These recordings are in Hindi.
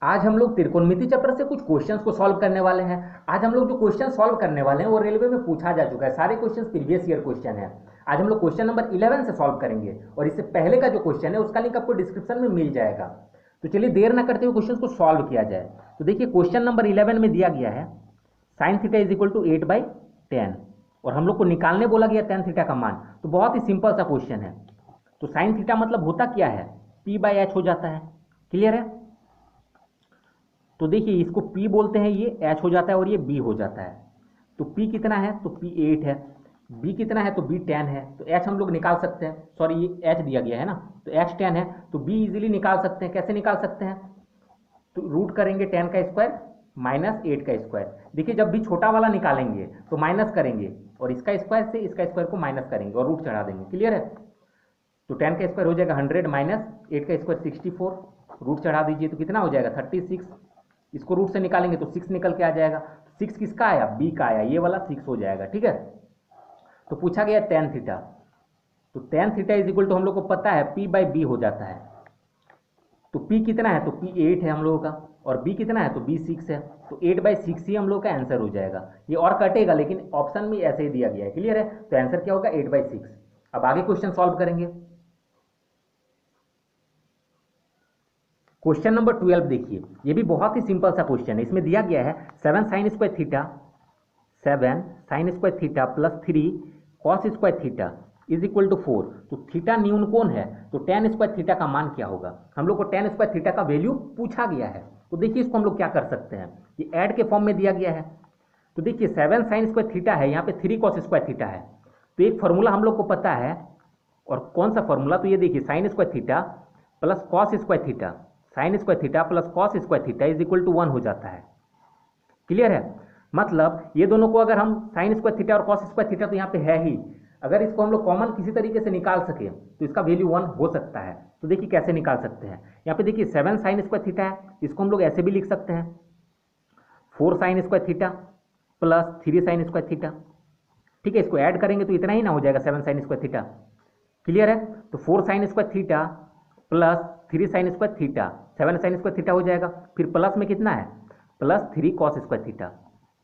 आज हम लोग त्रिकोणमिति चैप्टर से कुछ क्वेश्चंस को सॉल्व करने वाले हैं। आज हम लोग जो क्वेश्चन सॉल्व करने वाले हैं वो रेलवे में पूछा जा चुका है, सारे क्वेश्चंस प्रीवियस ईयर क्वेश्चन है। आज हम लोग क्वेश्चन नंबर 11 से सॉल्व करेंगे और इससे पहले का जो क्वेश्चन है उसका लिंक आपको डिस्क्रिप्शन में मिल जाएगा। तो चलिए देर ना करते हुए क्वेश्चन को सॉल्व किया जाए। तो देखिए क्वेश्चन नंबर 11 में दिया गया है sine theta is equal to 8/10 और हम लोग को निकालने बोला गया tan थीटा का मान। तो बहुत ही सिंपल सा क्वेश्चन है। तो साइन थीटा मतलब होता क्या है, p/h हो जाता है। क्लियर है? तो देखिए इसको p बोलते हैं, ये h हो जाता है और ये b हो जाता है। तो p कितना है तो p 8 है, b कितना है तो b 10 है। तो h हम लोग निकाल सकते हैं, सॉरी ये h दिया गया है ना, तो h 10 है तो b इजीली निकाल सकते हैं। कैसे निकाल सकते हैं? तो रूट करेंगे 10 का स्क्वायर माइनस 8 का स्क्वायर। देखिए जब भी छोटा वाला निकालेंगे तो माइनस करेंगे और इसका स्क्वायर से इसका स्क्वायर को माइनस करेंगे और रूट चढ़ा देंगे। क्लियर है? तो 10 का स्क्वायर हो जाएगा 100 माइनस 8 का स्क्वायर 64, रूट चढ़ा दीजिए तो कितना हो जाएगा 36। इसको रूट से निकालेंगे तो 6 निकल के आ जाएगा। 6 किसका आया? बी का आया, ये वाला 6 हो जाएगा। ठीक है, तो पूछा गया tan थीटा। तो tan theta is equal to हम लोग को पता है p/b हो जाता है। तो p कितना है तो p 8 है हम लोगों का और b कितना है तो b 6 है। तो 8/6 ही हम लोग का आंसर हो जाएगा। ये और कटेगा लेकिन ऑप्शन में ऐसे ही दिया गया है। क्लियर है? तो आंसर क्या होगा 8/6। अब आगे क्वेश्चन सॉल्व करेंगे। क्वेश्चन नंबर 12 देखिए, ये भी बहुत ही सिंपल सा क्वेश्चन है। इसमें दिया गया है 7 sine square theta, 7 sine square theta plus 3 cos square theta is equal to 4। तो थीटा न्यून कौन है? तो tan स्क्वायर थीटा का मान क्या होगा? हम लोग को tan स्क्वायर थीटा का वैल्यू पूछा गया है। तो देखिए इसको हम लोग क्या कर सकते हैं, ये ऐड के फॉर्म में दिया गया है। तो देखिए 7 साइन स्क्वायर थीटा है, यहाँ पे 3 कॉस स्क्वायर थीटा है। तो एक फॉर्मूला हम लोग को पता है, और कौन सा फॉर्मूला? तो ये देखिए sine square theta plus cos square theta, sine square theta plus cos square theta is equal to 1 हो जाता है। क्लियर है? मतलब ये दोनों को अगर हम साइन स्क्वायर थीटा और कॉस स्क्वायर थीटा तो यहाँ पे है ही, अगर इसको हम लोग कॉमन किसी तरीके से निकाल सके तो इसका वैल्यू 1 हो सकता है। तो देखिए कैसे निकाल सकते हैं। यहाँ पे देखिए 7 साइन स्क्वायर थीटा है, इसको हम लोग ऐसे भी लिख सकते हैं 4 sine square theta plus 3 sine square theta. ठीक है, इसको ऐड करेंगे तो इतना ही ना हो जाएगा 7 साइन स्क्वायर थीटा। क्लियर है? तो 4 sine square theta plus 3 sine square theta, 7 sine square theta हो जाएगा। फिर प्लस में कितना है plus 3 cos square theta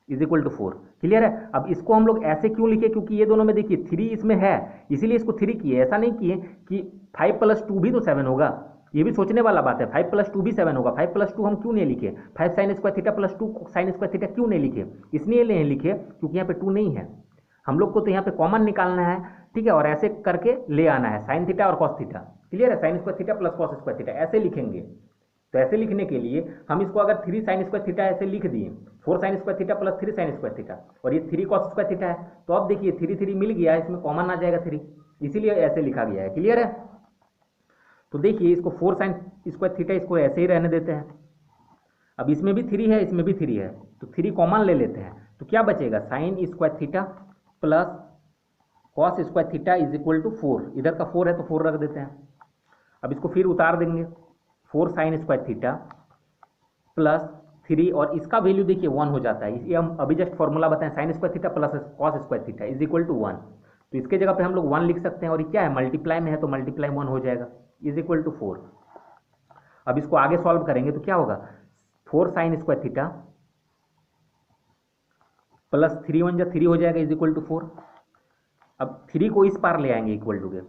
is equal to 4। Clear है? अब इसको हम लोग ऐसे क्यों लिखे? क्योंकि ये दोनों में देखिए 3 इसमें है, इसीलिए इसको 3 किए। ऐसा नहीं किए कि 5 + 2 भी तो 7 होगा। ये भी सोचने वाला बात है, 5 + 2 भी 7 होगा। 5 + 2 हम क्यों नहीं लिखे? 5 sign square theta plus 2 sign square theta क्यों नहीं लिखे? इसलिए नहीं लिखे क्योंकि यहाँ पे 2 नहीं है। हम लोग को तो यहाँ पे कॉमन निकालना है। ठीक है, और ऐसे करके ले आना है साइन थीटा और कॉस थीटा। क्लियर है? Sign square theta plus cos square theta ऐसे लिखेंगे। तो ऐसे लिखने के लिए हम इसको अगर 3 साइन स्क्वायर थीटा ऐसे लिख दिए, 4 sine square theta plus 3 sine square theta, और ये 3 कॉस स्क्वायर थीटा है, तो अब देखिए 3 3 मिल गया, इसमें कॉमन आ जाएगा 3, इसीलिए ऐसे लिखा गया है। क्लियर है? तो देखिए इसको 4 साइन स्क्वायर थीटा इसको ऐसे ही रहने देते हैं। अब इसमें भी 3 है, इसमें भी 3 है, तो 3 कॉमन ले लेते हैं। तो क्या बचेगा sine square theta plus cos square theta is equal to 4। इधर का 4 है तो 4 रख देते हैं। अब इसको फिर उतार देंगे, 4 साइन स्क्वायर थीटा प्लस 3, और इसका वैल्यू देखिए 1 हो जाता है। ये हम अभी जस्ट फॉर्मूला बताएं, sine square theta plus cos square theta is equal to 1। तो इसके जगह पे हम लोग 1 लिख सकते हैं, और ये क्या है मल्टीप्लाई में है तो मल्टीप्लाई 1 हो जाएगा इज इक्वल टू 4। अब इसको आगे सॉल्व करेंगे तो क्या होगा 4 साइन स्क्वायर थीटा प्लस 3 1 जा 3 हो जाएगा इज इक्वल टू 4। अब 3 को इस पार ले आएंगे इक्वल टू के,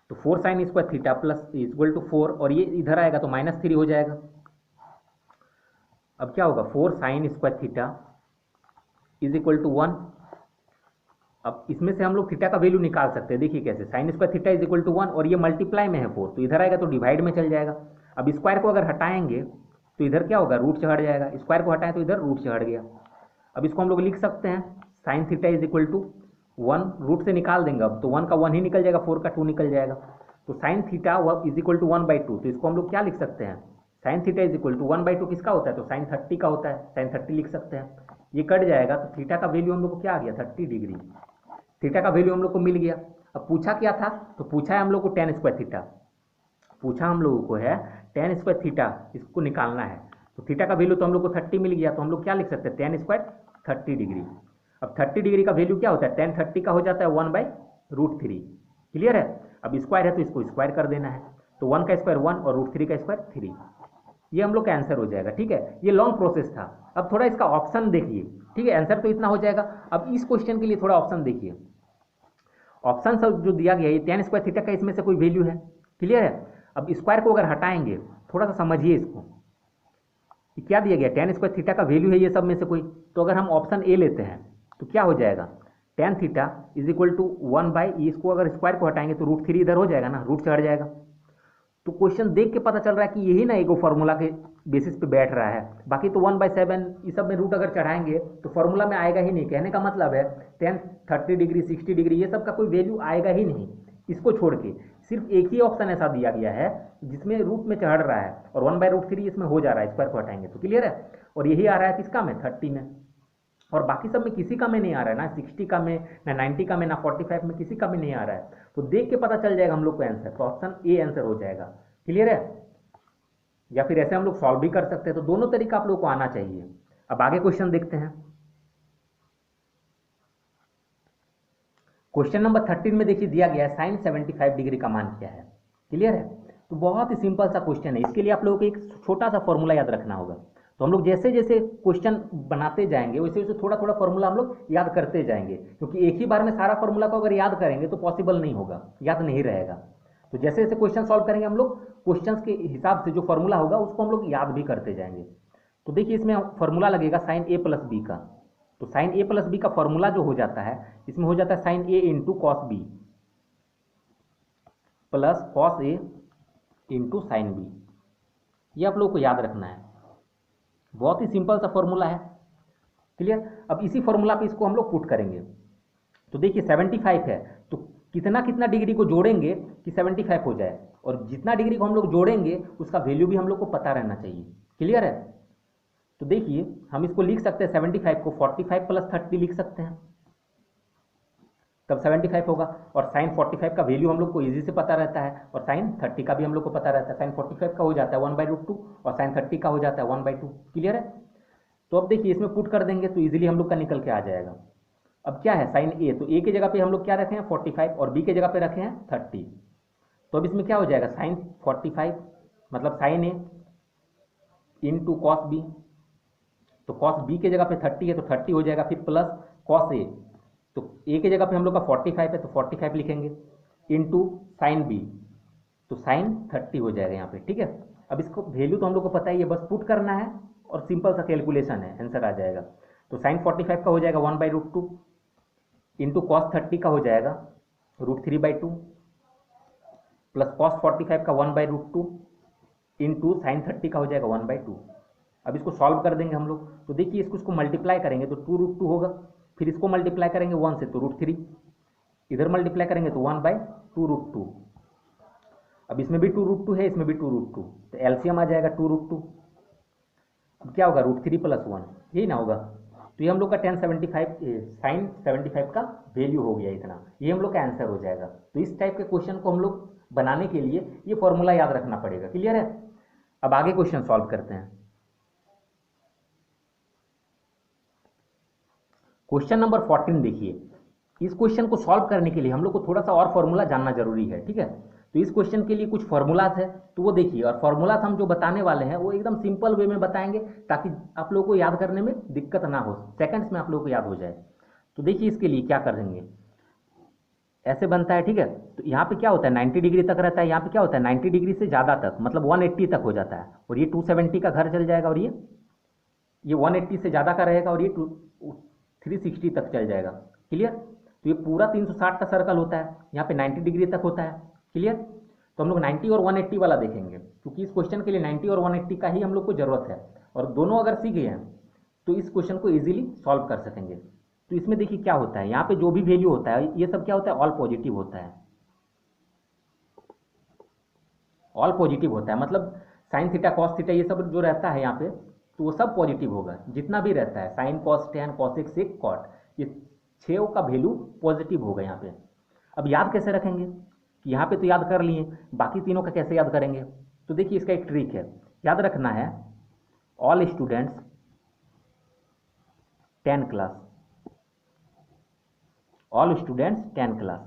तो 4 sine square theta plus equal to 4, और ये इधर आएगा तो -3 हो जाएगा। अब क्या होगा 4 sine square theta is equal to 1। अब इसमें से हम लोग थीटा का वैल्यू निकाल सकते हैं। देखिए कैसे, sine square theta is equal to 1 और ये मल्टीप्लाई में है 4, तो इधर आएगा तो डिवाइड में चल जाएगा। अब स्क्वायर को अगर हटाएंगे तो इधर क्या होगा रूट चढ़ जाएगा, स्क्वायर को हटाएं तो इधर रूट चढ़ गया। अब इसको हम लोग लिख सकते हैं sine theta is equal to 1, root से निकाल देंगे अब तो 1 का 1 ही निकल जाएगा, 4 का 2 निकल जाएगा। तो sine theta is equal to 1/2। तो इसको हम लोग क्या लिख सकते हैं, sine theta is equal to 1/2 किसका होता है तो साइन 30 का होता है, साइन 30 लिख सकते हैं। ये कट जाएगा तो थीटा का वैल्यू हम लोग को क्या आ गया 30 डिग्री। थीटा का वैल्यू हम लोग को मिल गया। अब पूछा क्या था, तो पूछा है हम लोग को tan स्क्वायर थीटा, पूछा हम लोगों को है tan स्क्वायर थीटा, इसको निकालना है। तो थीटा का वैल्यू तो हम लोग को 30 मिल गया, तो हम लोग क्या लिख सकते हैं tan स्क्वायर 30 डिग्री। अब 30 डिग्री का वैल्यू क्या होता है tan 30 का हो जाता है 1/√3। क्लियर है? अब स्क्वायर है तो इसको स्क्वायर कर देना है, तो 1 का स्क्वायर 1 और √3 का स्क्वायर 3। ये हम लोग का आंसर हो जाएगा। ठीक है, ये लॉन्ग प्रोसेस था। अब थोड़ा इसका ऑप्शन देखिए। ठीक है, आंसर तो इतना हो जाएगा। अब इस क्वेश्चन के लिए थोड़ा ऑप्शन देखिए। ऑप्शन सब जो दिया गया है, ये tan स्क्वायर थीटा का इसमें से कोई वैल्यू है? क्लियर है? अब स्क्वायर को अगर हटाएंगे, थोड़ा सा समझिए इसको कि क्या दिया गया, tan स्क्वायर थीटा का वैल्यू है ये सब में से कोई। तो अगर हम ऑप्शन ए लेते हैं तो क्या हो जाएगा, tan theta is equal to 1/, इसको अगर स्क्वायर को हटाएंगे तो √3 इधर हो जाएगा ना, रूट से हट जाएगा। तो क्वेश्चन देख के पता चल रहा है कि यही ना एगो फॉर्मूला के बेसिस पे बैठ रहा है। बाकी तो 1/7 इस सब में रूट अगर चढ़ाएंगे तो फॉर्मूला में आएगा ही नहीं। कहने का मतलब है 10, 30 डिग्री, 60 डिग्री ये सब का कोई वैल्यू आएगा ही नहीं। इसको छोड़ के सिर्फ एक ही ऑप्शन ऐसा दिया गया है जिसमें रूट में चढ़ रहा है और 1/√3 इसमें हो जा रहा है, स्क्वायर को हटाएंगे तो। क्लियर है? और यही आ रहा है किसका में, 30 में। और बाकी सब में किसी का में नहीं आ रहा है, ना 60 का में, ना 90 का में, ना 45 में, किसी का में नहीं आ रहा है। तो देख के पता चल जाएगा हम लोग को आंसर, तो ऑप्शन ए आंसर हो जाएगा। क्लियर है? या फिर ऐसे हम लोग सॉल्व भी कर सकते हैं। तो दोनों तरीका आप लोग को आना चाहिए। अब आगे क्वेश्चन देखते हैं। क्वेश्चन नंबर 13 में देखिए दिया गया है sin 75 डिग्री का मान क्या है। क्लियर है? तो बहुत ही सिंपल सा क्वेश्चन है। इसके लिए आप लोगों को एक छोटा सा फॉर्मूला याद रखना होगा। तो हम लोग जैसे जैसे क्वेश्चन बनाते जाएंगे वैसे वैसे थोड़ा थोड़ा फॉर्मूला हम लोग याद करते जाएंगे, क्योंकि एक ही बार में सारा फॉर्मूला को अगर याद करेंगे तो पॉसिबल नहीं होगा, याद नहीं रहेगा। तो जैसे जैसे क्वेश्चन सॉल्व करेंगे हम लोग, क्वेश्चन के हिसाब से जो फॉर्मूला होगा उसको हम लोग याद भी करते जाएंगे। तो देखिए इसमें फॉर्मूला लगेगा sin a प्लस बी का। तो sin a प्लस बी का फॉर्मूला जो हो जाता है, इसमें हो जाता है sin a into cos B plus cos A into sine B. ये आप लोग को याद रखना है। बहुत ही सिंपल सा फॉर्मूला है। क्लियर? अब इसी फॉर्मूला पे इसको हम लोग पुट करेंगे। तो देखिए 75 है, तो कितना कितना डिग्री को जोड़ेंगे कि 75 हो जाए, और जितना डिग्री को हम लोग जोड़ेंगे उसका वैल्यू भी हम लोग को पता रहना चाहिए। क्लियर है? तो देखिए हम इसको लिख सकते हैं 75 को 45 प्लस 30 लिख सकते हैं, तब 75 होगा। और साइन 45 का वैल्यू हम लोग को इजी से पता रहता है, और साइन 30 का भी हम लोग को पता रहता है। साइन 45 का हो जाता है 1/√2 और साइन 30 का हो जाता है 1/2। क्लियर है? तो अब देखिए इसमें पुट कर देंगे तो इजीली हम लोग का निकल के आ जाएगा। अब क्या है साइन ए, तो ए की जगह पे हम लोग क्या रखे हैं 45 और बी की जगह पे रखे हैं 30। तो अब इसमें क्या हो जाएगा साइन 45 मतलब साइन ए इंटू कॉस बी। तो कॉस बी की जगह पे 30 है तो 30 हो जाएगा, फिर प्लस कॉस ए, तो ए की जगह पे हम लोग का 45 है तो 45 लिखेंगे, इंटू साइन बी, तो साइन 30 हो जाएगा यहाँ पे। ठीक है? अब इसको वैल्यू तो हम लोग को पता ही है, बस पुट करना है और सिंपल सा कैलकुलेशन है, आंसर आ जाएगा। तो साइन 45 का हो जाएगा 1/√2 इंटू कॉस 30 का हो जाएगा √3/2 प्लस कॉस 45 का 1/√2 इंटू साइन 30 का हो जाएगा 1/2। अब इसको सॉल्व कर देंगे हम लोग। तो देखिए इसको मल्टीप्लाई करेंगे तो 2√2 होगा, फिर इसको मल्टीप्लाई करेंगे 1 से तो √3, इधर मल्टीप्लाई करेंगे तो 1/2√2। अब इसमें भी 2√2 है, इसमें भी 2√2, तो एलसीएम आ जाएगा 2√2। अब क्या होगा √3 + 1, यही ना होगा। तो ये हम लोग का sin 75 का वैल्यू हो गया इतना, ये हम लोग का आंसर हो जाएगा। तो इस टाइप के क्वेश्चन को हम लोग बनाने के लिए ये फॉर्मूला याद रखना पड़ेगा। क्लियर है? अब आगे क्वेश्चन सॉल्व करते हैं। क्वेश्चन नंबर 14 देखिए। इस क्वेश्चन को सॉल्व करने के लिए हम लोग को थोड़ा सा और फॉर्मूला जानना जरूरी है। ठीक है? तो इस क्वेश्चन के लिए कुछ फॉर्मूलाज है तो वो देखिए, और फॉर्मूलाज हम जो बताने वाले हैं वो एकदम सिंपल वे में बताएंगे ताकि आप लोगों को याद करने में दिक्कत ना हो, सेकंड्स में आप लोगों को याद हो जाए। तो देखिए इसके लिए क्या करेंगे, ऐसे बनता है। ठीक है? तो यहाँ पे क्या होता है 90 डिग्री तक रहता है, यहाँ पे क्या होता है 90 डिग्री से ज़्यादा तक, मतलब 180 तक हो जाता है, और ये 270 का घर चल जाएगा, और ये 180 से ज़्यादा का रहेगा, और ये 360 तक चल जाएगा। क्लियर? तो ये पूरा 360 का सर्कल होता है, यहाँ पे 90 डिग्री तक होता है। क्लियर? तो हम लोग 90 और 180 वाला देखेंगे, क्योंकि इस क्वेश्चन के लिए 90 और 180 का ही हम लोग को जरूरत है, और दोनों अगर सीख गए हैं तो इस क्वेश्चन को इजीली सॉल्व कर सकेंगे। तो इसमें देखिए क्या होता है, यहाँ पे जो भी वैल्यू होता है ये सब क्या होता है, ऑल पॉजिटिव होता है। ऑल पॉजिटिव होता है मतलब साइन थीटा कॉस थीटा ये सब जो रहता है यहाँ पे, तो वो सब पॉजिटिव होगा जितना भी रहता है, sine cos tan cosec sec cot, ये 6 का वैल्यू पॉजिटिव होगा यहाँ पे। अब याद कैसे रखेंगे, कि यहाँ पे तो याद कर लिए, बाकी तीनों का कैसे याद करेंगे। तो देखिए इसका एक ट्रिक है, याद रखना है all students 10 class, all students 10 class.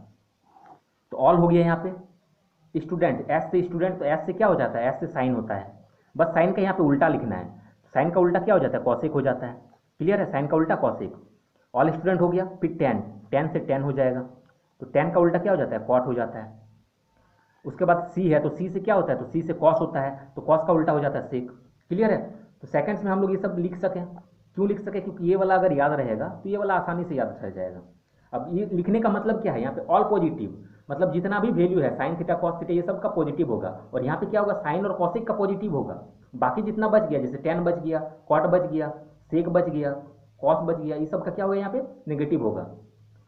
तो ऑल हो गया यहाँ पे, स्टूडेंट एस से स्टूडेंट, तो एस से क्या हो जाता है, एस से साइन होता है, बस साइन का यहाँ पे उल्टा लिखना है। साइन का उल्टा क्या हो जाता है, कॉसेक हो जाता है। क्लियर है, साइन का उल्टा कॉसेक। ऑल स्टूडेंट हो गया। फिर टेन, टेन से टेन हो जाएगा, तो टेन का उल्टा क्या हो जाता है, कॉट हो जाता है। उसके बाद सी है, तो सी से क्या होता है, तो सी से कॉस होता है, तो कॉस का उल्टा हो जाता है सेक। क्लियर है, तो सेकंड्स में हम लोग ये सब लिख सकें। क्यों लिख सके, क्योंकि ये वाला अगर याद रहेगा तो ये वाला आसानी से याद रह जाएगा। अब ये लिखने का मतलब क्या है, यहाँ पे ऑल पॉजिटिव, मतलब जितना भी वैल्यू है साइन थीटा कॉस थीटा ये सब का पॉजिटिव होगा। और यहाँ पे क्या होगा, साइन और कॉसेक का पॉजिटिव होगा। बाकी जितना बच गया, जैसे टेन बच गया, कॉट बच गया, सेक बच गया, कॉस बच गया, ये सब का क्या होगा, यहाँ पे नेगेटिव होगा।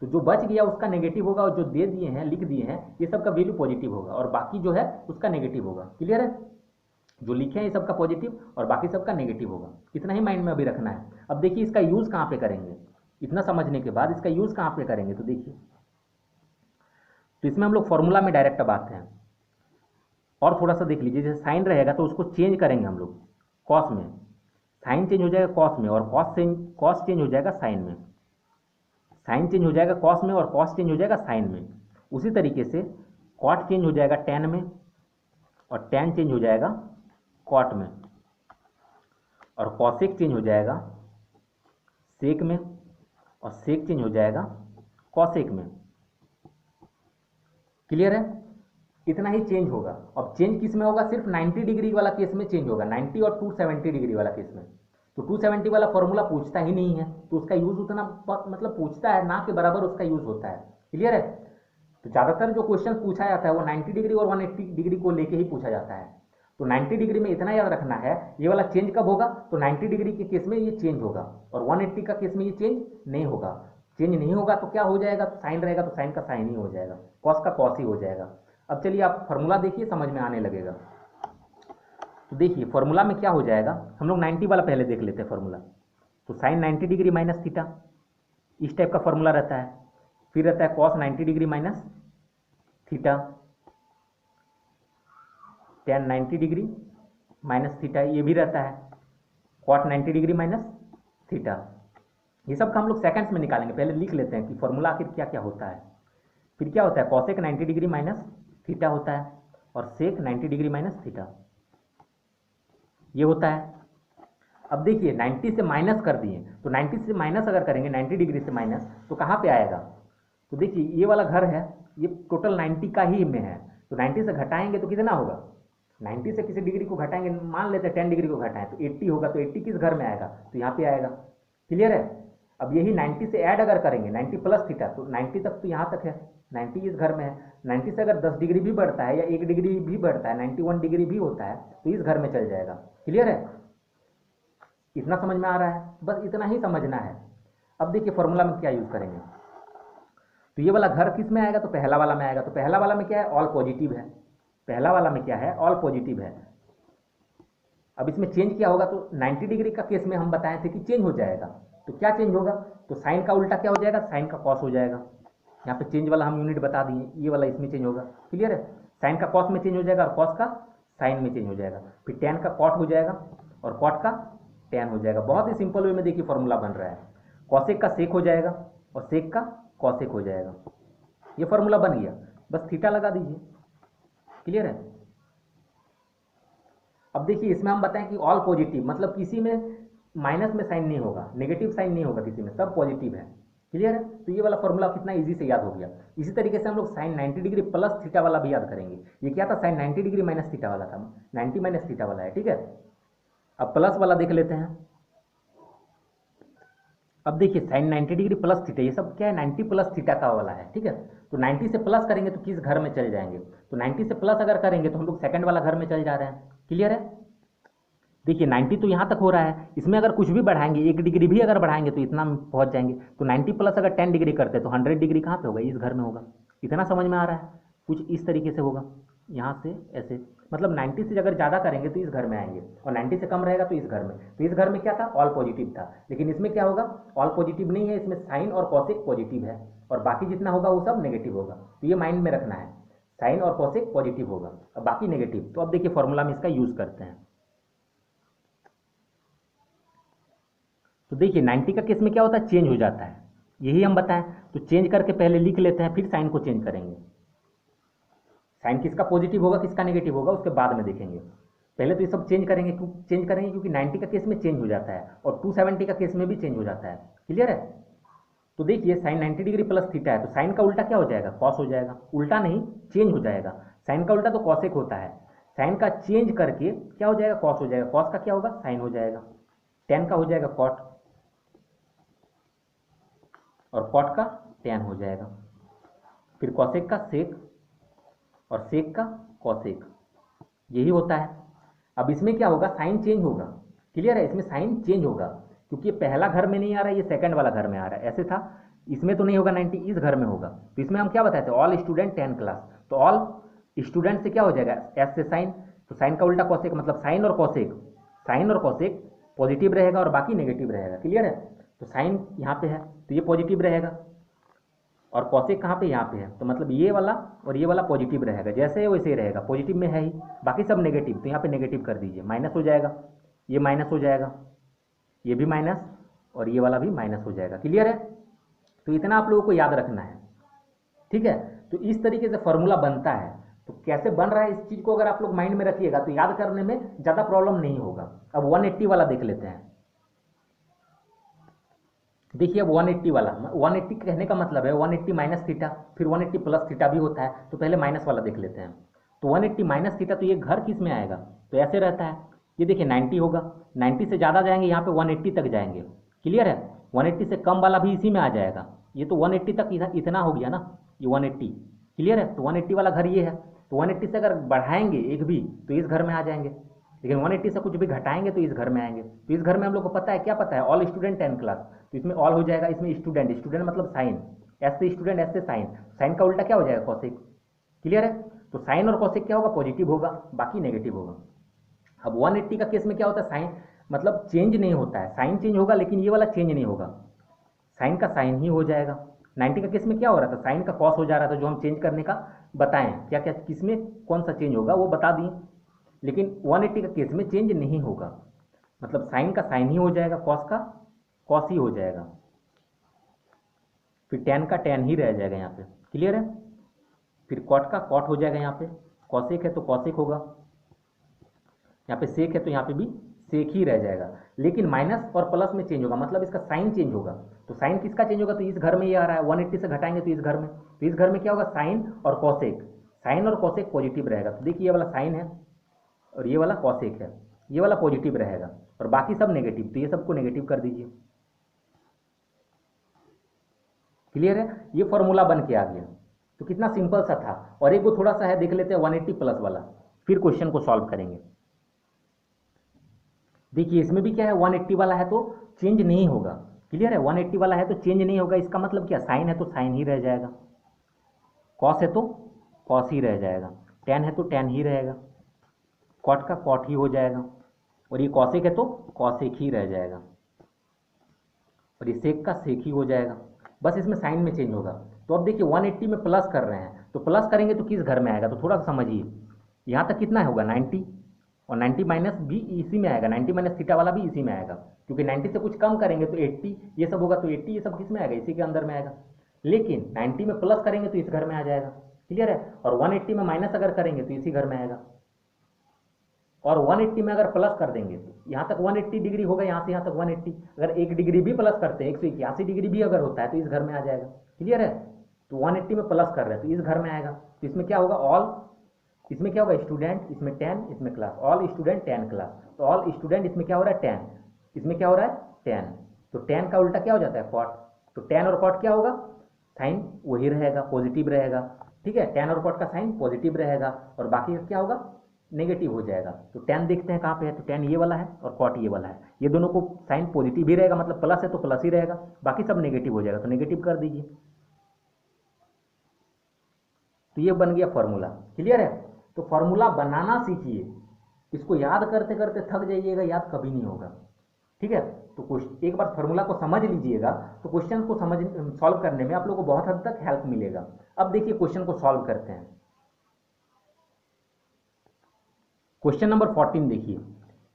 तो जो बच गया उसका नेगेटिव होगा, और जो दे दिए हैं, लिख दिए हैं, ये सब का वैल्यू पॉजिटिव होगा, और बाकी जो है उसका नेगेटिव होगा। क्लियर है, जो लिखे हैं ये सबका पॉजिटिव और बाकी सबका नेगेटिव होगा। इतना ही माइंड में अभी रखना है। अब देखिए इसका यूज़ कहाँ पे करेंगे, इतना समझने के बाद इसका यूज़ कहाँ पे करेंगे, तो देखिए, तो इसमें हम लोग फॉर्मूला में डायरेक्ट अब आते हैं। और थोड़ा सा देख लीजिए, जैसे साइन रहेगा तो उसको चेंज करेंगे हम लोग कॉस में, साइन चेंज हो जाएगा कॉस में, और कॉस चेंज हो जाएगा साइन में, साइन चेंज हो जाएगा कॉस में, और कॉस चेंज हो जाएगा साइन में। उसी तरीके से कॉट चेंज हो जाएगा टेन में, और टेन चेंज हो जाएगा कॉट में, और कॉसेक चेंज हो जाएगा सेक में, और सेक चेंज हो जाएगा कॉसेक में। क्लियर है, इतना ही चेंज होगा। अब चेंज किस में होगा, सिर्फ 90 डिग्री वाला केस में चेंज होगा, 90 और 270 डिग्री वाला केस में। तो 270 वाला फॉर्मूला पूछता ही नहीं है, तो उसका यूज उतना मतलब पूछता है ना के बराबर उसका यूज होता है। क्लियर है, तो ज़्यादातर जो क्वेश्चन पूछा जाता है वो 90 डिग्री और 180 डिग्री को लेके ही पूछा जाता है। तो 90 डिग्री में इतना याद रखना है, ये वाला चेंज कब होगा, तो 90 डिग्री के केस में ये चेंज होगा, और 180 का केस में ये चेंज नहीं होगा। चेंज नहीं होगा तो क्या हो जाएगा, तो साइन रहेगा तो साइन का साइन ही हो जाएगा, कॉस का कॉस ही हो जाएगा। अब चलिए आप फॉर्मूला देखिए, समझ में आने लगेगा। तो देखिए फॉर्मूला में क्या हो जाएगा, हम लोग 90 वाला पहले देख लेते हैं फॉर्मूला। तो साइन 90 डिग्री माइनस थीटा, इस टाइप का फॉर्मूला रहता है। फिर रहता है cos 90 degree minus theta, ten 90 degree minus theta, ये भी रहता है। कॉट 90 डिग्री माइनस थीटा, ये सब का हम लोग सेकंड्स में निकालेंगे। पहले लिख लेते हैं कि फॉर्मूला आखिर क्या क्या होता है। फिर क्या होता है, कॉसेक 90 डिग्री माइनस थीटा होता है, और सेक 90 डिग्री माइनस थीटा, ये होता है। अब देखिए 90 से माइनस कर दिए, तो 90 से माइनस अगर करेंगे, 90 डिग्री से माइनस, तो कहाँ पे आएगा, तो देखिए ये वाला घर है, ये टोटल 90 का ही में है, तो 90 से घटाएंगे तो कितना होगा, 90 से किसी डिग्री को घटाएंगे, मान लेते हैं 10 डिग्री को घटाएं तो 80 होगा, तो 80 किस घर में आएगा, तो यहाँ पे आएगा। क्लियर है, अब यही 90 से ऐड अगर करेंगे 90 प्लस थीटा, तो 90 तक तो यहाँ तक है, 90 इस घर में है। 90 से अगर 10 डिग्री भी बढ़ता है या 1 डिग्री भी बढ़ता है, 91 डिग्री भी होता है, तो इस घर में चल जाएगा। क्लियर है, इतना समझ में आ रहा है, बस इतना ही समझना है। अब देखिए फॉर्मूला में क्या यूज करेंगे, तो ये वाला घर किस में आएगा, तो पहला वाला में आएगा। तो पहला वाला में क्या है, ऑल पॉजिटिव है, पहला वाला में क्या है, ऑल पॉजिटिव है। अब इसमें चेंज क्या होगा, तो 90 डिग्री का केस में हम बताए थे कि चेंज हो जाएगा, तो क्या चेंज होगा, तो साइन का उल्टा क्या हो जाएगा, साइन का कॉस हो जाएगा। यहाँ पे चेंज वाला हम यूनिट बता दिए, ये वाला इसमें चेंज होगा। क्लियर है, साइन का कॉस में चेंज हो जाएगा, और कॉस का साइन में चेंज हो जाएगा। फिर टेन का कॉट हो जाएगा, और कॉट का टेन हो जाएगा। बहुत ही सिंपल वे में देखिए फॉर्मूला बन रहा है, कॉसेक का सेक हो जाएगा, और सेक का कॉसेक हो जाएगा। ये फॉर्मूला बन गया, बस थीटा लगा दीजिए। क्लियर है, अब देखिए इसमें हम बताएं कि ऑल पॉजिटिव, मतलब किसी में माइनस में साइन नहीं होगा, नेगेटिव साइन नहीं होगा किसी में, सब पॉजिटिव है। क्लियर है, तो ये वाला फॉर्मूला कितना इजी से याद हो गया। इसी तरीके से हम लोग साइन 90 डिग्री प्लस थीटा वाला भी याद करेंगे। ये क्या था, साइन 90 डिग्री माइनस थीटा वाला था, 90 माइनस थीटा वाला है। ठीक है, अब प्लस वाला देख लेते हैं। अब देखिए साइन 90 डिग्री प्लस थीटा, ये सब क्या है, 90 प्लस थीटा का वाला है। ठीक है, तो 90 से प्लस करेंगे तो किस घर में चल जाएंगे, तो 90 से प्लस अगर करेंगे तो हम लोग सेकंड वाला घर में चल जा रहे हैं। क्लियर है, देखिए 90 तो यहाँ तक हो रहा है, इसमें अगर कुछ भी बढ़ाएंगे, 1 डिग्री भी अगर बढ़ाएंगे तो इतना पहुँच जाएंगे। तो 90 प्लस अगर 10 डिग्री करते हैं तो 100 डिग्री कहाँ पे होगा, इस घर में होगा। इतना समझ में आ रहा है, कुछ इस तरीके से होगा, यहाँ से ऐसे, मतलब 90 से अगर ज़्यादा करेंगे तो इस घर में आएंगे, और 90 से कम रहेगा तो इस घर में। तो इस घर में क्या था, ऑल पॉजिटिव था, लेकिन इसमें क्या होगा, ऑल पॉजिटिव नहीं है, इसमें साइन और कॉसेक पॉजिटिव है, और बाकी जितना होगा वो सब नेगेटिव होगा। तो ये माइंड में रखना है, साइन और कॉसेक पॉजिटिव होगा और बाकी नेगेटिव। तो अब देखिए फॉर्मूला में इसका यूज करते हैं। तो देखिए 90 का केस में क्या होता है, चेंज हो जाता है, यही हम बताएं। तो चेंज करके पहले लिख लेते हैं, फिर साइन को चेंज करेंगे। साइन किसका पॉजिटिव होगा किसका नेगेटिव होगा उसके बाद में देखेंगे। पहले तो ये सब चेंज करेंगे, क्यों चेंज करेंगे, क्योंकि 90 का केस में चेंज हो जाता है और 270 का केस में भी चेंज हो जाता है। क्लियर है? तो देखिए साइन 90 डिग्री प्लस थीटा है, तो साइन का उल्टा क्या हो जाएगा, कॉस हो जाएगा। उल्टा नहीं, चेंज हो जाएगा। साइन का उल्टा तो कॉसेक होता है, साइन का चेंज करके क्या हो जाएगा, कॉस हो जाएगा। कॉस का क्या होगा, साइन हो जाएगा। टेन का हो जाएगा कॉट, और कॉट का टेन हो जाएगा। फिर कॉसेक का सेक, और सेक का कॉसेक, यही होता है। अब इसमें क्या होगा, साइन चेंज होगा। क्लियर है? इसमें साइन चेंज होगा, क्योंकि ये पहला घर में नहीं आ रहा है, ये सेकंड वाला घर में आ रहा है। ऐसे था, इसमें तो नहीं होगा 90, इस घर में होगा। तो इसमें हम क्या बताए थे, ऑल स्टूडेंट 10 क्लास। तो ऑल स्टूडेंट से क्या हो जाएगा, एस से साइन, तो साइन का उल्टा कॉसेक, मतलब साइन और कॉसेक, साइन और कॉसेक पॉजिटिव रहेगा और बाकी नेगेटिव रहेगा। क्लियर है? तो साइन यहाँ पे है तो ये पॉजिटिव रहेगा, और कॉसेक कहाँ पे, यहाँ पे है, तो मतलब ये वाला और ये वाला पॉजिटिव रहेगा। जैसे है वैसे ही रहेगा, पॉजिटिव में है ही, बाकी सब नेगेटिव। तो यहाँ पे नेगेटिव कर दीजिए, माइनस हो जाएगा, ये माइनस हो जाएगा, ये भी माइनस, और ये वाला भी माइनस हो जाएगा। क्लियर है? तो इतना आप लोगों को याद रखना है। ठीक है? तो इस तरीके से फॉर्मूला बनता है। तो कैसे बन रहा है, इस चीज़ को अगर आप लोग माइंड में रखिएगा तो याद करने में ज़्यादा प्रॉब्लम नहीं होगा। अब 180 वाला देख लेते हैं। देखिए अब 180 वाला, 180 कहने का मतलब है 180 माइनस थीटा, फिर 180 प्लस थीटा भी होता है। तो पहले माइनस वाला देख लेते हैं। तो 180 माइनस थीटा, तो ये घर किस में आएगा, तो ऐसे रहता है। ये देखिए 90 होगा, 90 से ज़्यादा जाएंगे, यहाँ पे 180 तक जाएंगे। क्लियर है? 180 से कम वाला भी इसी में आ जाएगा। ये तो 180 तक इतना हो गया ना, ये 180। क्लियर है? तो 180 वाला घर ये है। तो 180 से अगर बढ़ाएंगे एक भी तो इस घर में आ जाएंगे, लेकिन 180 से कुछ भी घटाएंगे तो इस घर में आएंगे। तो इस घर में हम लोग को पता है, क्या पता है, ऑल स्टूडेंट 10 क्लास। तो इसमें ऑल हो जाएगा, इसमें स्टूडेंट, स्टूडेंट मतलब साइन, एस से स्टूडेंट, एस से साइन, साइन का उल्टा क्या हो जाएगा, कॉसेक। क्लियर है? तो साइन और कॉसेक क्या होगा, पॉजिटिव होगा, बाकी नेगेटिव होगा। अब 180 का केस में क्या होता है, साइन मतलब चेंज नहीं होता है, साइन चेंज होगा लेकिन ये वाला चेंज नहीं होगा, साइन का साइन ही हो जाएगा। 90 का केस में क्या हो रहा था, साइन का कॉस हो जा रहा था। जो हम चेंज करने का बताएं, क्या क्या किस में कौन सा चेंज होगा वो बता दिए, लेकिन 180 का केस में चेंज नहीं होगा, मतलब साइन का साइन ही हो जाएगा, कॉस का कॉस ही हो जाएगा, फिर टेन का टेन ही रह जाएगा यहाँ पे। क्लियर है? फिर कॉट का कॉट हो जाएगा, यहाँ पे कॉसेक है तो कॉसेक होगा, यहाँ पे सेक है तो यहाँ पे भी सेक ही रह जाएगा। लेकिन माइनस और प्लस में चेंज होगा, मतलब इसका साइन चेंज होगा। तो साइन किसका चेंज होगा, तो इस घर में ये आ रहा है, 180 से घटाएंगे तो इस घर में, तो इस घर में क्या होगा, साइन और कॉसेक, साइन और कॉसेक पॉजिटिव रहेगा। तो देखिए ये वाला साइन है और ये वाला कॉसेक है, ये वाला पॉजिटिव रहेगा और बाकी सब नेगेटिव, तो ये सबको नेगेटिव कर दीजिए। क्लियर है? ये फॉर्मूला बन के आ गया। तो कितना सिंपल सा था। और एक वो थोड़ा सा है, देख लेते हैं 180 प्लस वाला, फिर क्वेश्चन को सॉल्व करेंगे। देखिए इसमें भी क्या है, 180 वाला है तो चेंज नहीं होगा। क्लियर है? 180 वाला है तो चेंज नहीं होगा, इसका मतलब क्या, साइन है तो साइन ही रह जाएगा, कॉस है तो कॉस ही रह जाएगा, टेन है तो टेन ही रहेगा, कॉट का कॉट ही हो जाएगा, और ये कॉसेक है तो कॉसेक ही रह जाएगा, और ये सेक का सेक ही हो जाएगा। बस इसमें साइन में चेंज होगा। तो अब देखिए 180 में प्लस कर रहे हैं, तो प्लस करेंगे तो किस घर में आएगा, तो थोड़ा सा समझिए। यहाँ तक कितना होगा, 90, और 90 माइनस भी इसी में आएगा, 90 माइनस थीटा वाला भी इसी में आएगा, क्योंकि 90 से कुछ कम करेंगे तो 80 ये सब होगा, तो 80 ये सब किस में आएगा, इसी के अंदर में आएगा। लेकिन 90 में प्लस करेंगे तो इस घर में आ जाएगा। क्लियर है? और 180 में माइनस अगर करेंगे तो इसी घर में आएगा, और 180 में अगर प्लस कर देंगे तो यहाँ तक 180 डिग्री होगा, यहाँ से यहाँ तक 180, अगर 1 डिग्री भी प्लस करते हैं, 181 डिग्री भी अगर होता है तो इस घर में आ जाएगा। क्लियर है? तो 180 में प्लस कर रहे हैं तो इस घर में आएगा। तो इसमें क्या होगा, ऑल, इसमें क्या होगा, स्टूडेंट, इसमें 10, इसमें क्लास, ऑल स्टूडेंट 10 क्लास। तो ऑल स्टूडेंट इसमें क्या हो रहा है, 10, इसमें क्या हो रहा है, 10, तो 10 का उल्टा क्या हो जाता है, कॉट। तो 10 और कॉट क्या होगा, साइन वही रहेगा, पॉजिटिव रहेगा। ठीक है? 10 और कॉट का साइन पॉजिटिव रहेगा और बाकी का क्या होगा, नेगेटिव हो जाएगा। तो 10 देखते हैं कहाँ पे है, तो 10 ये वाला है और कॉट ये वाला है, ये दोनों को साइन पॉजिटिव ही रहेगा, मतलब प्लस है तो प्लस ही रहेगा, बाकी सब नेगेटिव हो जाएगा, तो नेगेटिव कर दीजिए। तो ये बन गया फॉर्मूला। क्लियर है? तो फॉर्मूला बनाना सीखिए, इसको याद करते करते थक जाइएगा, याद कभी नहीं होगा। ठीक है? तो एक बार फॉर्मूला को समझ लीजिएगा तो क्वेश्चन को सॉल्व करने में आप लोगों को बहुत हद तक हेल्प मिलेगा। अब देखिए क्वेश्चन को सॉल्व करते हैं। क्वेश्चन नंबर 14 देखिए,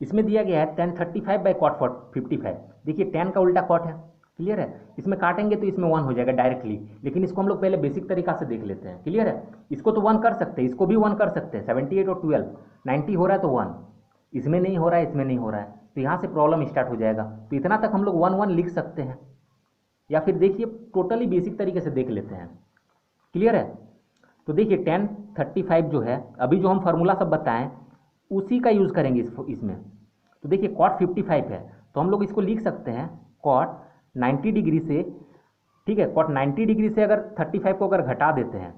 इसमें दिया गया है tan 35 बाई कॉट 55। देखिए tan का उल्टा कॉट है। क्लियर है? इसमें काटेंगे तो इसमें 1 हो जाएगा डायरेक्टली, लेकिन इसको हम लोग पहले बेसिक तरीका से देख लेते हैं। क्लियर है? इसको तो 1 कर सकते हैं, इसको भी 1 कर सकते हैं, 78 और 12, 90 हो रहा है तो 1, इसमें नहीं हो रहा है, इसमें नहीं हो रहा है, तो यहाँ से प्रॉब्लम स्टार्ट हो जाएगा। तो इतना तक हम लोग 1 1 लिख सकते हैं, या फिर देखिए टोटली बेसिक तरीके से देख लेते हैं। क्लियर है? तो देखिए tan 35 जो है, अभी जो हम फार्मूला सब बताएं उसी का यूज़ करेंगे इसमें। तो देखिए cot 55 है, तो हम लोग इसको लिख सकते हैं cot 90 डिग्री से, ठीक है, cot 90 डिग्री से अगर 35 को अगर घटा देते हैं,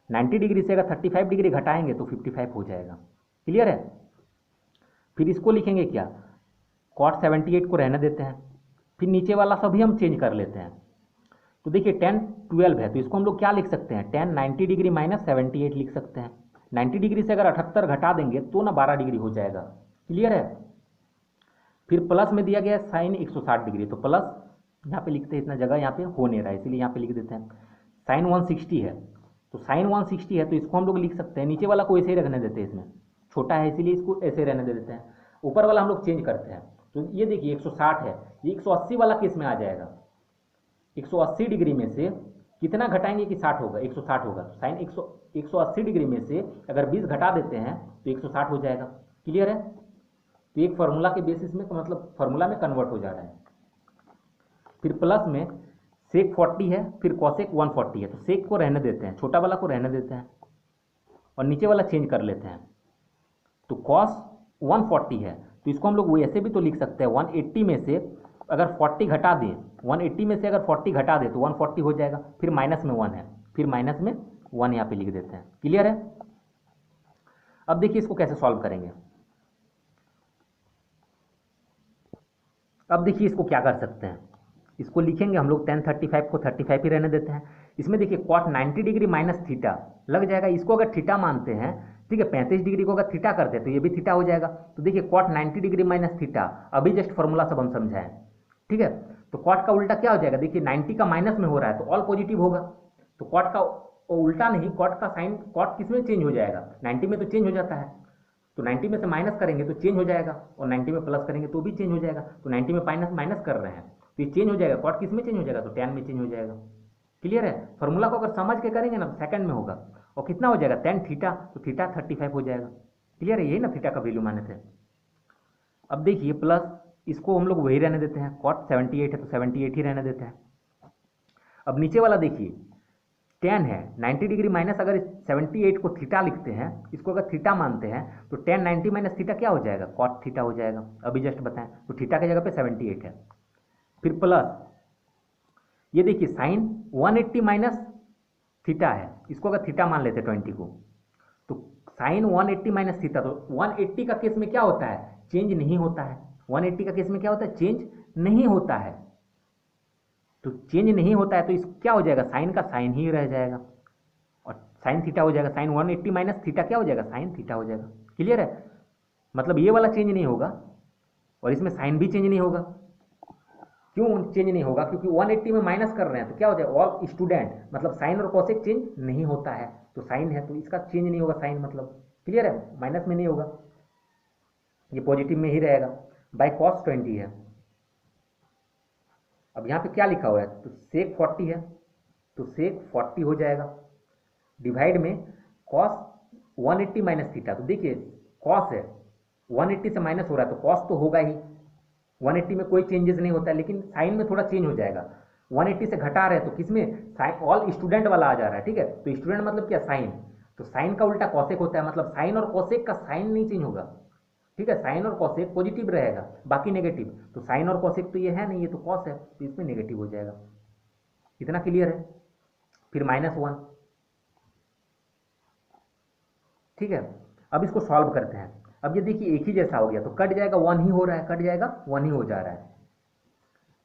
90 डिग्री से अगर 35 डिग्री घटाएंगे तो 55 हो जाएगा। क्लियर है? फिर इसको लिखेंगे क्या, cot 78 को रहने देते हैं, फिर नीचे वाला सभी हम चेंज कर लेते हैं। तो देखिए tan 12 है, तो इसको हम लोग क्या लिख सकते हैं, tan 90 डिग्री माइनस 78 लिख सकते हैं। 90 डिग्री से अगर 78 घटा देंगे तो ना 12 डिग्री हो जाएगा। क्लियर है? फिर प्लस में दिया गया है साइन 160 डिग्री, तो प्लस यहाँ पे लिखते हैं, इतना जगह यहाँ पे हो नहीं रहा है इसीलिए यहाँ पे लिख देते हैं। साइन 160 है, तो साइन 160 है, तो इसको हम लोग लिख सकते हैं, नीचे वाला को ऐसे ही रखने देते हैं, इसमें छोटा है इसीलिए इसको ऐसे रहने दे देते हैं, ऊपर वाला हम लोग चेंज करते हैं। तो ये देखिए 160 है, ये 180 वाला केस में आ जाएगा। 180 डिग्री में से कितना घटाएंगे कि 60 होगा, 160 होगा। तो साइन 180 डिग्री में से अगर 20 घटा देते हैं तो 160 हो जाएगा। क्लियर है? तो एक फार्मूला के बेसिस में, मतलब फार्मूला में कन्वर्ट हो जा रहा है। फिर प्लस में सेक 40 है, फिर कॉसेक 140 है, तो सेक को रहने देते हैं, छोटा वाला को रहने देते हैं और नीचे वाला चेंज कर लेते हैं। तो कॉस 140 है, तो इसको हम लोग ऐसे भी तो लिख सकते हैं, 180 में से अगर 40 घटा दें, 180 में से अगर 40 घटा दें तो 140 हो जाएगा। फिर माइनस में 1 है, फिर माइनस में 1 यहाँ पे लिख देते हैं। क्लियर है? अब देखिए इसको कैसे सॉल्व करेंगे। अब देखिए इसको क्या कर सकते हैं, इसको लिखेंगे हम लोग tan 35 को 35 ही रहने देते हैं। इसमें देखिए cot 90 डिग्री माइनस थीटा लग जाएगा, इसको अगर थीटा मानते हैं, ठीक है, 35 डिग्री को अगर थीटा करते हैं तो ये भी थीटा हो जाएगा। तो देखिए cot 90 डिग्री माइनस थीटा, अभी जस्ट फॉर्मूला सब हम समझाएं, ठीक है। तो cot का उल्टा क्या हो जाएगा, देखिए 90 का माइनस में हो रहा है तो ऑल पॉजिटिव होगा, तो cot का उल्टा नहीं, cot का साइन, cot किस में चेंज हो जाएगा, 90 में तो चेंज हो जाता है, तो 90 में से माइनस करेंगे तो चेंज हो जाएगा, और 90 में प्लस करेंगे तो भी चेंज हो जाएगा। तो 90 में माइनस कर रहे हैं तो ये चेंज हो जाएगा, कॉट किस में चेंज हो जाएगा, तो tan में चेंज हो जाएगा। क्लियर है? फॉर्मूला को अगर समझ के करेंगे ना सेकंड में होगा, और कितना हो जाएगा tan थीटा, तो थीटा 35 हो जाएगा। क्लियर है? यही ना थीटा का वैल्यू माने थे। अब देखिए प्लस, इसको हम लोग वही रहने देते हैं, कॉट 78 है तो 78 ही रहने देते हैं। अब नीचे वाला देखिए tan है, 90 डिग्री माइनस अगर 78 को थीटा लिखते हैं, इसको अगर थीटा मानते हैं तो tan 90 माइनस थीटा क्या हो जाएगा, cot थीटा हो जाएगा। अभी जस्ट बताएं, तो थीटा की जगह पे 78 है। फिर प्लस ये देखिए साइन 180 माइनस थीटा है, इसको अगर थीटा मान लेते 20 को, तो साइन 180 माइनस थीटा, तो 180 का केस में क्या होता है, चेंज नहीं होता है। 180 का केस में क्या होता है, चेंज नहीं होता है, तो चेंज नहीं होता है तो इस क्या हो जाएगा, साइन का साइन ही रह जाएगा और साइन थीटा हो जाएगा। साइन 180 माइनस थीटा क्या हो जाएगा, साइन थीटा हो जाएगा। क्लियर है? मतलब ये वाला चेंज नहीं होगा और इसमें साइन भी चेंज नहीं होगा। क्यों चेंज नहीं होगा, क्योंकि 180 में माइनस कर रहे हैं तो क्या हो जाएगा, ऑल स्टूडेंट, मतलब साइन और कॉसेक चेंज नहीं होता है, तो साइन है तो इसका चेंज नहीं होगा साइन, मतलब क्लियर है, माइनस में नहीं होगा, ये पॉजिटिव में ही रहेगा। बाय कॉस 20 है। अब यहाँ पे क्या लिखा हुआ है, तो सेक 40 है तो सेक 40 हो जाएगा, डिवाइड में कॉस 180 माइनस थीटा, तो देखिए कॉस है 180 से माइनस हो रहा है तो कॉस तो होगा ही, 180 में कोई चेंजेस नहीं होता है, लेकिन साइन में थोड़ा चेंज हो जाएगा। 180 से घटा रहे हैं तो किसमें, साइन, ऑल स्टूडेंट वाला आ जा रहा है, ठीक है, तो स्टूडेंट मतलब क्या, साइन, तो साइन का उल्टा कॉसेक होता है, मतलब साइन और कॉसेक का साइन नहीं चेंज होगा, ठीक है, साइन और कॉसेक पॉजिटिव रहेगा, बाकी नेगेटिव, तो साइन और कॉसेक तो ये है नहीं, ये तो कॉस है तो इसमें नेगेटिव हो जाएगा। इतना क्लियर है? फिर -1, ठीक है। अब इसको सॉल्व करते हैं। अब ये देखिए एक ही जैसा हो गया तो कट जाएगा, 1 ही हो रहा है, कट जाएगा 1 ही हो जा रहा है।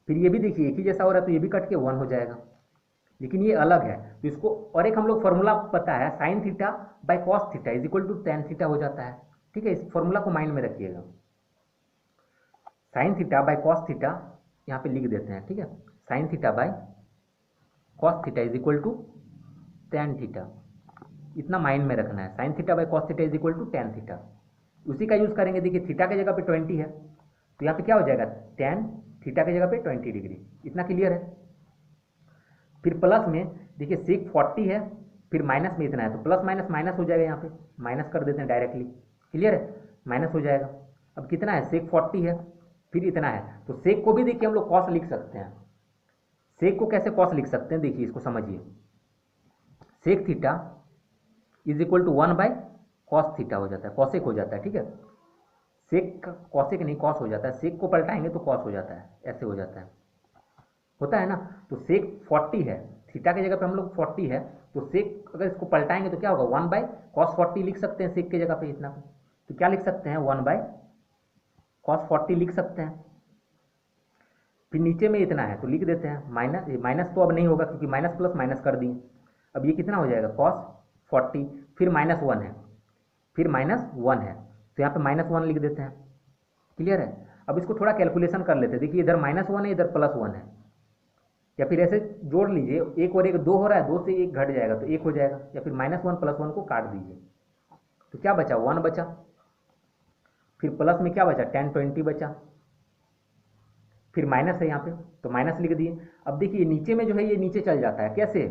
फिर ये भी देखिए एक ही जैसा हो रहा है तो ये भी कट के 1 हो जाएगा, लेकिन ये अलग है तो इसको, और एक हम लोग फॉर्मूला पता है, sine theta by cos theta is equal to tan theta हो जाता है, ठीक है, इस फॉर्मूला को माइंड में रखिएगा। Sine theta by cos theta यहाँ पे लिख देते हैं, ठीक है, sine theta by cos theta is equal to tan theta, इतना माइंड में रखना है, sine theta by cos theta is equal to tan theta. उसी का यूज करेंगे, देखिए थीटा की जगह पे 20 है तो यहाँ पे क्या हो जाएगा, tan थीटा की जगह पे 20 डिग्री, इतना क्लियर है। फिर प्लस में देखिए सेक 40 है, फिर माइनस में इतना है तो प्लस माइनस माइनस हो जाएगा, यहाँ पे माइनस कर देते हैं डायरेक्टली, क्लियर है, माइनस हो जाएगा। अब कितना है, सेक 40 है, फिर इतना है, तो सेक को भी देखिए हम लोग कॉस लिख सकते हैं। सेक को कैसे कॉस लिख सकते हैं, देखिए इसको समझिए। Sec theta is equal to 1 by cos theta हो जाता है, कॉसेक हो जाता है, ठीक है। सेक का कॉसेक नहीं कॉस हो जाता है, सेक को पलटाएंगे तो कॉस हो जाता है, ऐसे हो जाता है, होता है ना। तो सेक 40 है, थीटा की जगह पे हम लोग 40 है, तो सेक अगर इसको पलटाएंगे तो क्या होगा, 1 बाय कॉस 40 लिख सकते हैं सेक की जगह पे इतना। तो क्या लिख सकते हैं, 1 बाय कॉस 40 लिख सकते हैं। फिर नीचे में इतना है तो लिख देते हैं माइनस, माइनस तो अब नहीं होगा क्योंकि माइनस प्लस माइनस कर दिए। अब ये कितना हो जाएगा, कॉस 40, फिर -1 है, फिर -1 है, तो यहाँ पे -1 लिख देते हैं। क्लियर है। अब इसको थोड़ा कैलकुलेशन कर लेते हैं। देखिए इधर -1 है, इधर +1 है, या फिर ऐसे जोड़ लीजिए, एक और एक 2 हो रहा है, 2 से 1 घट जाएगा तो 1 हो जाएगा, या फिर -1 +1 को काट दीजिए तो क्या बचा, 1 बचा। फिर प्लस में क्या बचा, 10 20 बचा, फिर माइनस है यहाँ पे तो माइनस लिख दिए। अब देखिए नीचे में जो है ये नीचे चल जाता है, कैसे,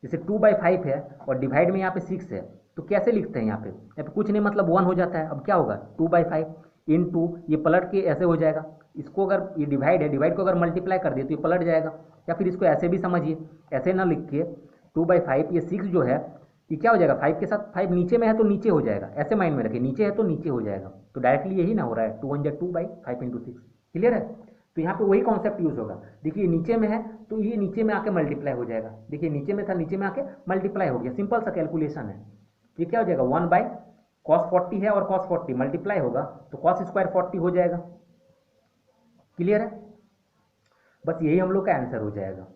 जैसे 2/5 है और डिवाइड में यहाँ पे 6 है, तो कैसे लिखते हैं यहाँ पे कुछ नहीं, मतलब 1 हो जाता है। अब क्या होगा, 2/5 इंटू, ये पलट के ऐसे हो जाएगा, इसको अगर ये डिवाइड है, डिवाइड को अगर मल्टीप्लाई कर दिए तो ये पलट जाएगा। या फिर इसको ऐसे भी समझिए, ऐसे ना लिख के 2/5, ये 6 जो है ये क्या हो जाएगा, 5 के साथ 5 नीचे में है तो नीचे हो जाएगा, ऐसे माइंड में रखिए, नीचे है तो नीचे हो जाएगा। तो डायरेक्टली यही ना हो रहा है, 2 1 2/5 × 6। क्लियर है। तो यहाँ पे वही कॉन्सेप्ट यूज होगा। देखिए नीचे में है तो ये नीचे में आके मल्टीप्लाई हो जाएगा, देखिए नीचे में था, नीचे में आके मल्टीप्लाई हो गया, सिंपल सा कैलकुलेशन है। ये क्या हो जाएगा, 1 बाय कॉस 40 है और कॉस 40 मल्टीप्लाई होगा तो कॉस स्क्वायर 40 हो जाएगा। क्लियर है। बस यही हम लोग का आंसर हो जाएगा।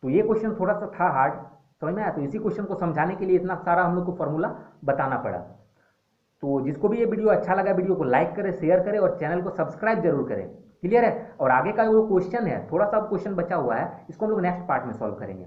तो ये क्वेश्चन थोड़ा सा था हार्ड, समझ में आया। तो इसी क्वेश्चन को समझाने के लिए इतना सारा हम लोग को फॉर्मूला बताना पड़ा। तो जिसको भी ये वीडियो अच्छा लगा, वीडियो को लाइक करें, शेयर करें और चैनल को सब्सक्राइब जरूर करें। क्लियर है। और आगे का जो क्वेश्चन है, थोड़ा सा क्वेश्चन बचा हुआ है, इसको हम लोग नेक्स्ट पार्ट में सॉल्व करेंगे।